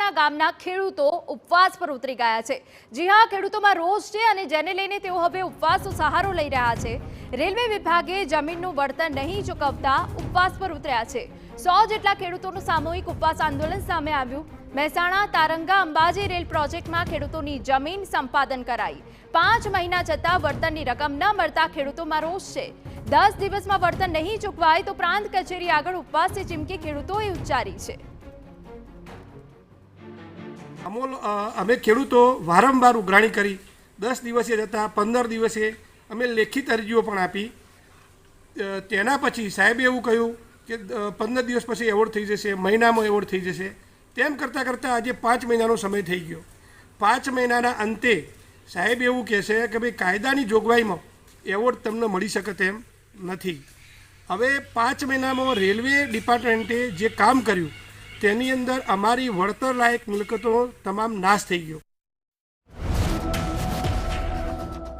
મહેસાણા ગામના ખેડૂતો ઉપવાસ પર ઉતરી ગયા છે। જી હા, ખેડૂતોમાં રોષ છે અને જેને લઈને તેઓ હવે ઉપવાસનો સહારો લઈ રહ્યા છે। રેલવે વિભાગે જમીનનું વળતર નહીં ચૂકવતા ઉપવાસ પર ઉતર્યા છે। 100 જેટલા ખેડૂતોનું સામૂહિક ઉપવાસ આંદોલન સામે આવ્યું। મહેસાણા તારંગા અંબાજી રેલ પ્રોજેક્ટમાં ખેડૂતોની જમીન સંપાદન કરાઈ। 5 મહિના જતાં વળતરની રકમ ન મળતા ખેડૂતોમાં રોષ છે। 10 દિવસમાં વળતર નહીં ચૂકવાય તો પ્રાંત કચેરી આગળ ઉપવાસની ચીમકી ખેડૂતોએ ઉચ્ચારી છે। અમે ખેડૂતો વારંવાર ઉઘરાણી કરી, 10 દિવસે જતાં 15 દિવસે અમે લેખિત અરજીઓ પણ આપી। તેના પછી સાહેબે એવું કહ્યું કે 15 દિવસ પછી એવોર્ડ થઈ જશે, મહિનામાં એવોર્ડ થઈ જશે। તેમ કરતાં કરતાં આજે 5 મહિનાનો સમય થઈ ગયો। 5 મહિનાના અંતે સાહેબ એવું કહેશે કે ભાઈ કાયદાની જોગવાઈમાં એવોર્ડ તમને મળી શકે તેમ નથી। હવે 5 મહિનામાં રેલવે ડિપાર્ટમેન્ટે જે કામ કર્યું તેની અંદર અમારી વળતર લાયક મિલકતો તમામ નાશ થઈ ગયો।